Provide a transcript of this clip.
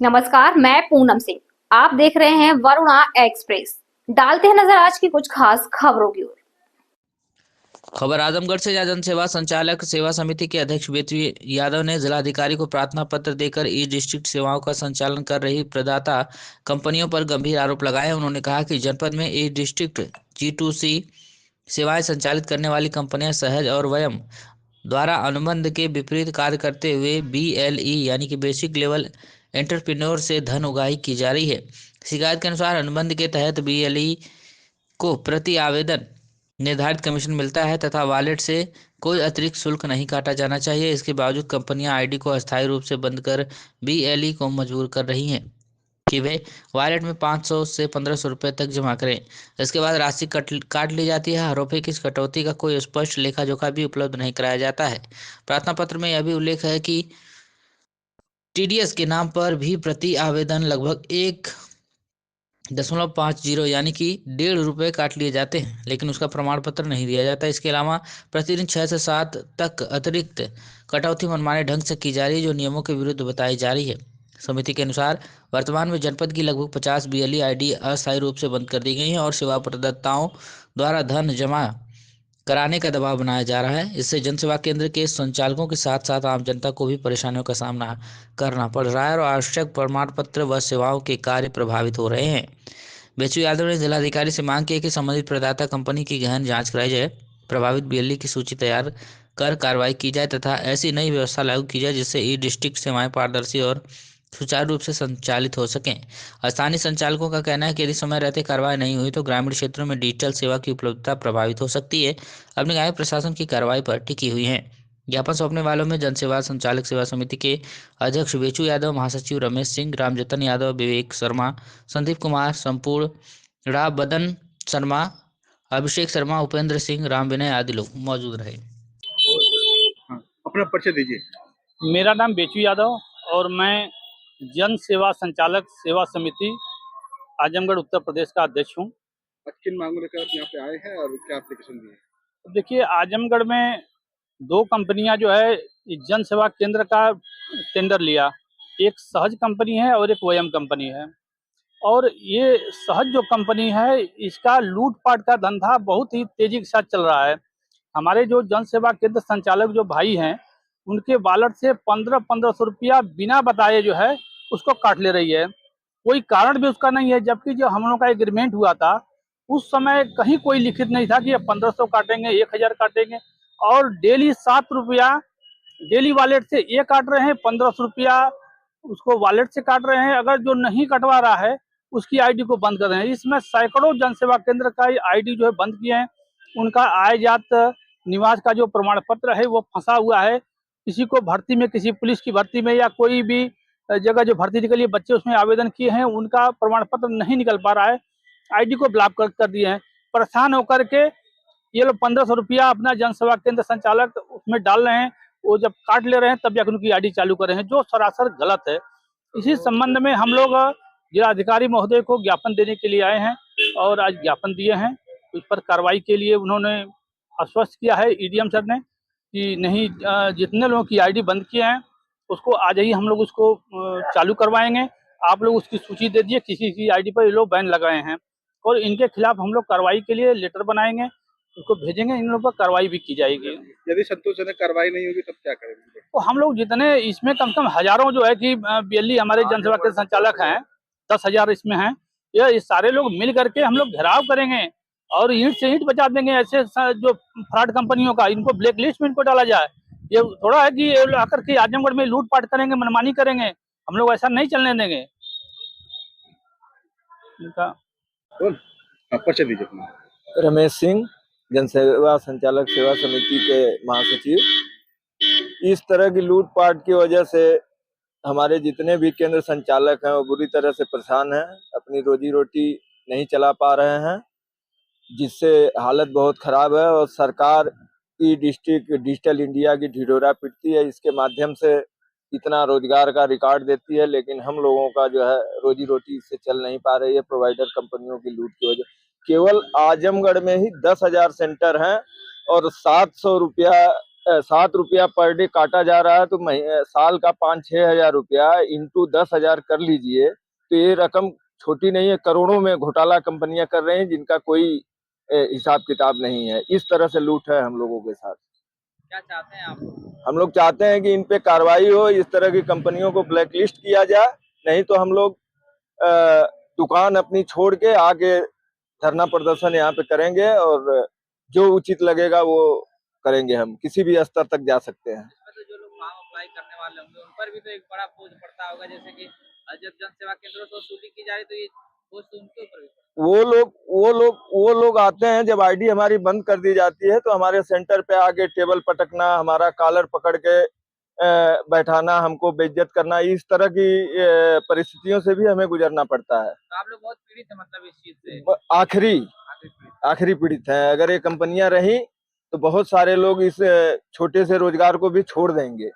नमस्कार, मैं पूनम सिंह। आप देख रहे हैं वरुणा एक्सप्रेस। डालते हैं नजर आज की कुछ खास खबरों की ओर। खबर आजमगढ़ से। जन सेवा संचालक सेवा समिति के अध्यक्ष बेचू यादव ने जिलाधिकारी को प्रार्थना पत्र देकर ई डिस्ट्रिक्ट सेवाओं का संचालन कर रही प्रदाता कंपनियों पर गंभीर आरोप लगाए। उन्होंने कहा कि जनपद में ई डिस्ट्रिक्ट G2C सेवाएं संचालित करने वाली कंपनियां सहज और वयम द्वारा अनुबंध के विपरीत कार्य करते हुए BLE यानी कि बेसिक लेवल एंटरप्रेन्योर से धन उगाही की जा रही है। शिकायत के अनुसार अनुबंध के तहत BLE को प्रति आवेदन निर्धारित कमीशन मिलता है तथा वॉलेट से कोई अतिरिक्त शुल्क नहीं काटा जाना चाहिए। इसके बावजूद कंपनियां आईडी को अस्थायी रूप से बंद कर BLE को मजबूर कर रही हैं कि वे वॉलेट में 500 से 1500 रुपये तक जमा करें। इसके बाद राशि काट ली जाती है। आरोपी की इस कटौती का कोई स्पष्ट लेखा जोखा भी उपलब्ध नहीं कराया जाता है। प्रार्थना पत्र में यह भी उल्लेख है कि TDS के नाम पर भी प्रति आवेदन लगभग 1.50 यानी कि 1.5 रुपये काट लिए जाते हैं, लेकिन उसका प्रमाण पत्र नहीं दिया जाता। इसके अलावा प्रतिदिन 6 से 7 तक अतिरिक्त कटौती मनमाने ढंग से की जा रही है, जो नियमों के विरुद्ध बताई जा रही है। समिति के अनुसार वर्तमान में जनपद की लगभग 50 BLE आईडी अस्थायी रूप से बंद कर दी गई हैं और सेवा प्रदाताओं द्वारा धन जमा कराने का दबाव बनाया जा रहा है। इससे जनसेवा केंद्र के संचालकों के साथ साथ आम जनता को भी परेशानियों का सामना करना पड़ रहा है और आवश्यक प्रमाण पत्र व सेवाओं के कार्य प्रभावित हो रहे हैं। बेचू यादव ने जिलाधिकारी से मांग की है कि संबंधित प्रदाता कंपनी की गहन जांच कराई जाए, प्रभावित BLE की सूची तैयार कर कार्रवाई की जाए तथा ऐसी नई व्यवस्था लागू की जाए जिससे ई डिस्ट्रिक्ट सेवाएं पारदर्शी और सुचारू रूप से संचालित हो सकें। स्थानीय संचालकों का कहना है कि यदि समय रहते कार्रवाई नहीं हुई तो ग्रामीण क्षेत्रों में डिजिटल सेवा की उपलब्धता प्रभावित हो सकती है। अपने गाँव प्रशासन की कार्रवाई पर टिकी हुई है। ज्ञापन सौंपने वालों में जनसेवा संचालक सेवा समिति के अध्यक्ष बेचू यादव, महासचिव रमेश सिंह, रामजतन यादव, विवेक शर्मा, संदीप कुमार, संपूर्ण राव, बदन शर्मा, अभिषेक शर्मा, उपेंद्र सिंह, राम विनय आदि लोग मौजूद रहे। हाँ, अपना परिचय दीजिए। मेरा नाम बेचू यादव और मैं जन सेवा संचालक सेवा समिति आजमगढ़ उत्तर प्रदेश का अध्यक्ष हूँ। आज किन मांगों लेकर आप यहाँ पे आए हैं और क्या एप्लीकेशन दिए? देखिए, आजमगढ़ में दो कंपनियां जो है इस जन सेवा केंद्र का टेंडर लिया। एक सहज कंपनी है और एक वयम कंपनी है। और ये सहज जो कंपनी है इसका लूटपाट का धंधा बहुत ही तेजी के साथ चल रहा है। हमारे जो जन सेवा केंद्र संचालक जो भाई हैं उनके वॉलेट से 1500 रुपया बिना बताए जो है उसको काट ले रही है। कोई कारण भी उसका नहीं है, जबकि जो हम लोग का एग्रीमेंट हुआ था उस समय कहीं कोई लिखित नहीं था कि ये 1500 काटेंगे, 1000 काटेंगे। और डेली 7 रुपया डेली वॉलेट से ये काट रहे हैं, 1500 रुपया उसको वॉलेट से काट रहे हैं। अगर जो नहीं कटवा रहा है उसकी आईडी को बंद कर रहे हैं। इसमें सैकड़ों जनसेवा केंद्र का आईडी जो है बंद किए हैं। उनका आय जात निवास का जो प्रमाण पत्र है वो फंसा हुआ है। किसी को भर्ती में, किसी पुलिस की भर्ती में या कोई भी जगह जो भर्ती के लिए बच्चे उसमें आवेदन किए हैं उनका प्रमाण पत्र नहीं निकल पा रहा है। आईडी को ब्लॉक कर दिए हैं। परेशान होकर के ये लोग 1500 रुपया अपना जन सेवा केंद्र संचालक उसमें डाल रहे हैं। वो जब काट ले रहे हैं तब जाकर उनकी आईडी चालू कर रहे हैं, जो सरासर गलत है। इसी संबंध में हम लोग जिलाधिकारी महोदय को ज्ञापन देने के लिए आए हैं और आज ज्ञापन दिए हैं। उस पर कार्रवाई के लिए उन्होंने आश्वस्त किया है EDM सर ने कि नहीं, जितने लोगों की आईडी बंद किए हैं उसको आज ही हम लोग उसको चालू करवाएंगे। आप लोग उसकी सूची दे दीजिए किसी की आईडी पर ये लोग बैन लगाए हैं और इनके खिलाफ हम लोग कार्रवाई के लिए लेटर बनाएंगे, उसको भेजेंगे, इन लोगों पर कार्रवाई भी की जाएगी। यदि संतोषजनक कार्रवाई नहीं होगी तब क्या करेंगे? तो हम लोग जितने इसमें कम से कम हजारों जो है कि BLE हमारे जनसेवा के संचालक हैं, 10,000 इसमें हैं। ये सारे लोग मिल करके हम लोग घेराव करेंगे और ईंट से ईंट बचा देंगे। ऐसे जो फ्रॉड कंपनियों का इनको ब्लैक लिस्ट में इनको डाला जाए। ये थोड़ा है कि ये आकर के आजमगढ़ में लूटपाट करेंगे, मनमानी करेंगे। हम लोग ऐसा नहीं चलने देंगे इनका। परिचय दीजिए अपना। रमेश सिंह, जनसेवा संचालक सेवा समिति के महासचिव। इस तरह की लूटपाट की वजह से हमारे जितने भी केंद्र संचालक हैं वो बुरी तरह से परेशान हैं, अपनी रोजी रोटी नहीं चला पा रहे हैं, जिससे हालत बहुत खराब है। और सरकार ई डिस्ट्रिक्ट डिजिटल इंडिया की ढिढोरा पीटती है, इसके माध्यम से इतना रोजगार का रिकॉर्ड देती है, लेकिन हम लोगों का जो है रोजी रोटी इससे चल नहीं पा रही है प्रोवाइडर कंपनियों की लूट की वजह। केवल आजमगढ़ में ही 10,000 सेंटर हैं और 700 रुपया ₹7 पर डे काटा जा रहा है, तो साल का 5-6 हजार रुपया इंटू 10,000 कर लीजिए, तो ये रकम छोटी नहीं है। करोड़ों में घोटाला कंपनियां कर रही हैं, जिनका कोई हिसाब किताब नहीं है। इस तरह से लूट है हम लोगों के साथ। क्या चाहते हैं आप? हम लोग चाहते हैं कि इन पे कार्रवाई हो, इस तरह की कंपनियों को ब्लैकलिस्ट किया जाए, नहीं तो हम लोग दुकान अपनी छोड़ के आके धरना प्रदर्शन यहाँ पे करेंगे, और जो उचित लगेगा वो करेंगे। हम किसी भी स्तर तक जा सकते हैं। इसमें तो जो लोग फॉर्म अप्लाई करने वाले होंगे उन पर भी तो एक बड़ा बोझ पड़ता होगा, जैसे कि जब जन सेवा केंद्रों से वसूली की जा रही तो ये बोझ तो उनके ऊपर भी पड़ता वो लोग आते हैं, जब आईडी हमारी बंद कर दी जाती है तो हमारे सेंटर पे आके टेबल पटकना, हमारा कॉलर पकड़ के बैठाना, हमको बेइज्जत करना, इस तरह की परिस्थितियों से भी हमें गुजरना पड़ता है। तो आप लोग बहुत पीड़ित है मतलब इस चीज से? आखिरी पीड़ित हैं। अगर ये कंपनियां रही तो बहुत सारे लोग इस छोटे से रोजगार को भी छोड़ देंगे।